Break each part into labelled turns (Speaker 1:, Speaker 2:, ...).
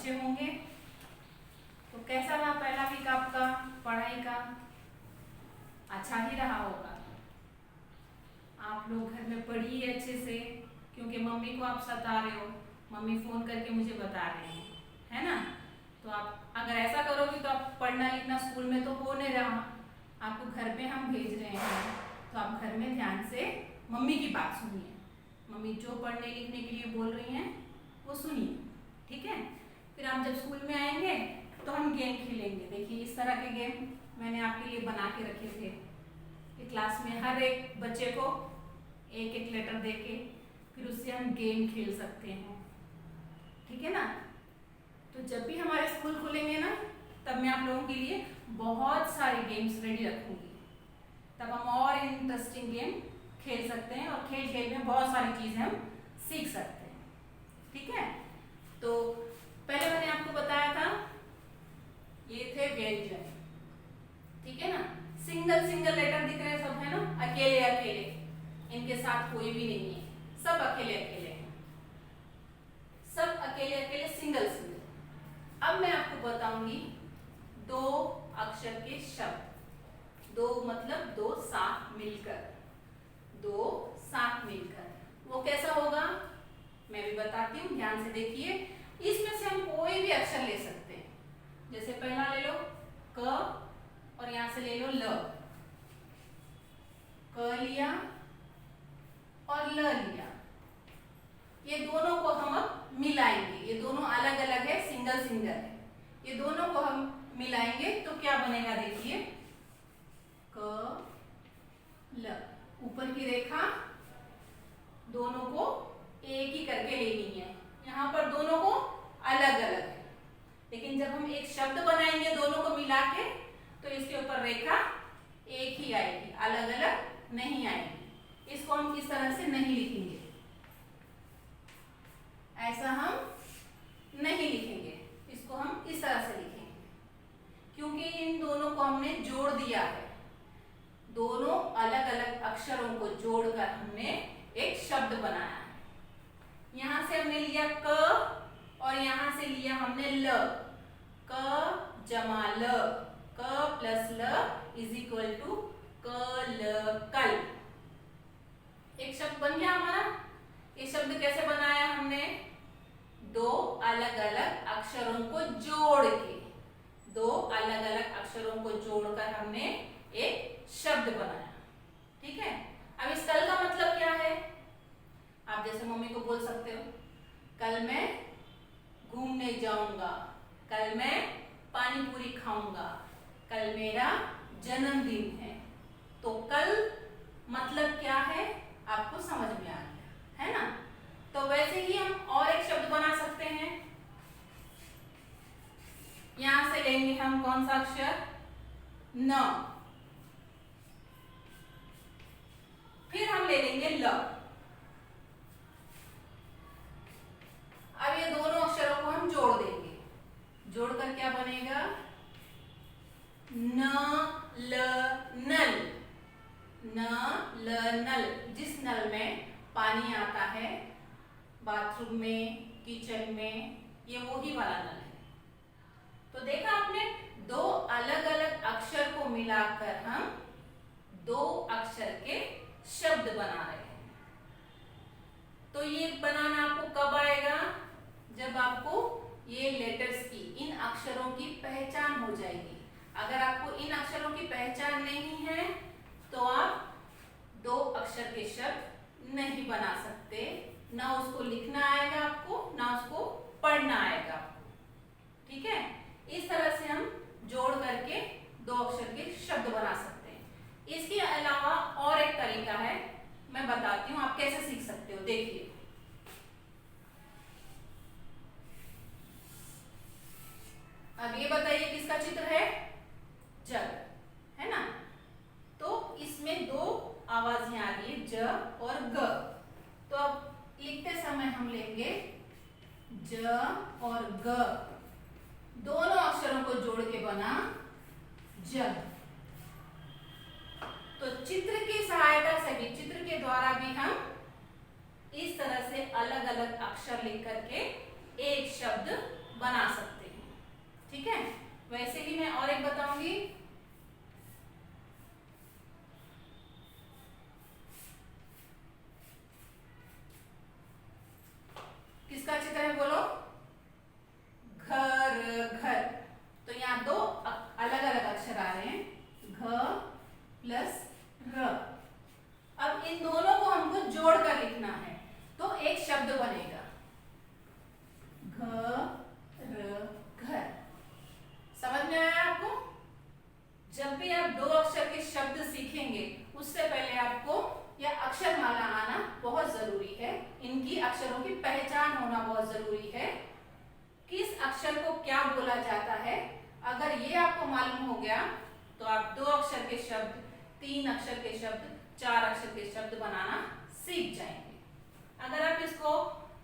Speaker 1: अच्छे होंगे। तो कैसा रहा पहला वीक आपका पढ़ाई का? अच्छा ही रहा होगा। आप लोग घर में पढ़िए अच्छे से, क्योंकि मम्मी को आप सता रहे हो, मम्मी फ़ोन करके मुझे बता रहे हैं, है ना। तो आप अगर ऐसा करोगे तो आप पढ़ना लिखना स्कूल में तो हो नहीं रहा, आपको घर पे हम भेज रहे हैं, तो आप घर में ध्यान से मम्मी की बात सुनिए। मम्मी जो पढ़ने लिखने के लिए बोल रही हैं वो सुनिए, ठीक है। फिर आप जब स्कूल में आएंगे तो हम गेम खेलेंगे। देखिए इस तरह के गेम मैंने आपके लिए बना के रखे थे कि क्लास में हर एक बच्चे को एक एक लेटर दे के फिर उससे हम गेम खेल सकते हैं, ठीक है ना। तो जब भी हमारे स्कूल खुलेंगे ना, तब मैं आप लोगों के लिए बहुत सारे गेम्स रेडी रखूंगी, तब हम और इंटरेस्टिंग गेम खेल सकते हैं और खेल खेल में बहुत सारी चीजें हम सीख सकते हैं, ठीक है। तो पहले मैंने आपको बताया था ये थे व्यंजन, ठीक है ना। सिंगल सिंगल लेटर दिख रहे हैं सब, है ना, अकेले अकेले, इनके साथ कोई भी नहीं है, सब अकेले अकेले हैं, सब अकेले अकेले सिंगल सिंगल। अब मैं आपको बताऊंगी दो अक्षर के शब्द। दो मतलब दो साथ मिलकर, दो साथ मिलकर वो कैसा होगा मैं भी बताती हूँ, ध्यान से देखिए। इसमें से हम कोई भी अक्षर ले सकते हैं, जैसे पहला ले लो क और यहां से ले लो ल। क लिया और ल लिया, ये दोनों को हम अब मिलाएंगे। ये दोनों अलग अलग है, सिंगल सिंगल है, ये दोनों को हम मिलाएंगे तो क्या बनेगा, देखिए क ल। ऊपर की रेखा दोनों को एक ही करके लेनी है, यहाँ पर दोनों को अलग अलग है, लेकिन जब हम एक शब्द बनाएंगे दोनों को मिला के तो इसके ऊपर रेखा एक ही आएगी, अलग अलग नहीं आएगी। इसको हम इस तरह से नहीं लिखेंगे, ऐसा हम नहीं लिखेंगे, इसको हम इस तरह से लिखेंगे, क्योंकि इन दोनों को हमने जोड़ दिया है। दोनों अलग अलग अक्षरों को जोड़कर हमने एक शब्द बनाया है। यहां से हमने लिया क और यहां से लिया हमने ल। क जमा ल, क प्लस ल इज इक्वल टू क ल कल। एक शब्द बन गया हमारा। ये शब्द कैसे बनाया हमने, दो अलग अलग अक्षरों को जोड़ के, दो अलग अलग अक्षरों को जोड़कर हमने एक शब्द बनाया, ठीक है। अब इस कल का मतलब क्या है, आप जैसे मम्मी को बोल सकते हो कल मैं घूमने जाऊंगा, कल मैं पानी पूरी खाऊंगा, कल मेरा जन्मदिन है। तो कल मतलब क्या है आपको समझ में आ गया, है ना। तो वैसे ही हम और एक शब्द बना सकते हैं। यहां से लेंगे हम कौन सा अक्षर, न, फिर हम ले लेंगे ल। अब ये दोनों अक्षरों को हम जोड़ देंगे, जोड़कर क्या बनेगा, न ल नल। न ल नल, जिस नल में पानी आता है बाथरूम में, किचन में, ये वही वाला नल है। तो देखा आपने, दो अलग अलग अक्षर को मिलाकर हम दो अक्षर के शब्द बना रहे हैं। तो ये बनाना आपको कब आएगा, जब आपको ये लेटर्स की, इन अक्षरों की पहचान हो जाएगी। अगर आपको इन अक्षरों की पहचान नहीं है तो आप दो अक्षर के शब्द नहीं बना सकते, ना उसको लिखना आएगा आपको, ना उसको पढ़ना आएगा आपको, ठीक है। इस तरह से हम जोड़ करके दो अक्षर के शब्द बना सकते हैं। इसके अलावा और एक तरीका है, मैं बताती हूँ आप कैसे सीख सकते हो। देखिए अब ये बताइए किसका चित्र है, जग, है ना। तो इसमें दो आवाजें आ रही है, ज और ग। तो अब लिखते समय हम लेंगे ज और ग, दोनों अक्षरों को जोड़ के बना जग। तो चित्र की सहायता से भी, चित्र के द्वारा भी हम इस तरह से अलग अलग अक्षर लिख करके एक शब्द बना सकते हैं। ठीक है, वैसे ही मैं और एक बताऊंगी। किसका चित्र है बोलो? घर, घर। तो यहाँ दो अलग अलग अक्षर आ रहे हैं, घ प्लस र। अब इन दोनों को हमको जोड़कर लिखना है तो एक शब्द बनेगा, घर। समझ में आया आपको? जब भी आप दो अक्षर के शब्द सीखेंगे उससे पहले आपको यह अक्षरमाला आना बहुत जरूरी है। इनकी अक्षरों की पहचान होना बहुत जरूरी है, किस अक्षर को क्या बोला जाता है। अगर ये आपको मालूम हो गया तो आप दो अक्षर के शब्द, तीन अक्षर के शब्द, चार अक्षर के शब्द बनाना सीख जाएंगे। अगर आप इसको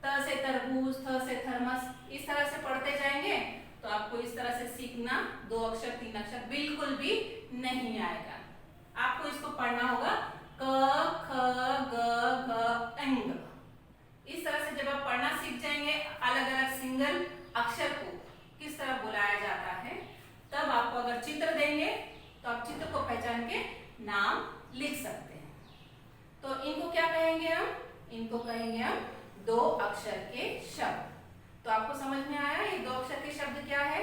Speaker 1: त से तरबूज, थ से थर्मस इस तरह से पढ़ते जाएंगे तो आपको इस तरह से सीखना दो अक्षर, तीन अक्षर बिल्कुल भी नहीं आएगा। आपको इसको पढ़ना होगा क ख ग घ अंग। इस तरह से जब आप पढ़ना सीख जाएंगे अलग अलग सिंगल अक्षर को किस तरह बुलाया जाता है, तब आपको अगर चित्र देंगे तो आप चित्र को पहचान के नाम लिख सकते हैं। तो इनको क्या कहेंगे हम? इनको कहेंगे हम दो अक्षर के शब्द। तो आपको समझ में आया ये दो अक्षर के शब्द क्या है?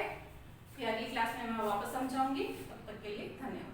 Speaker 1: फिर अगली क्लास में मैं वापस समझाऊंगी। तब तक के लिए धन्यवाद।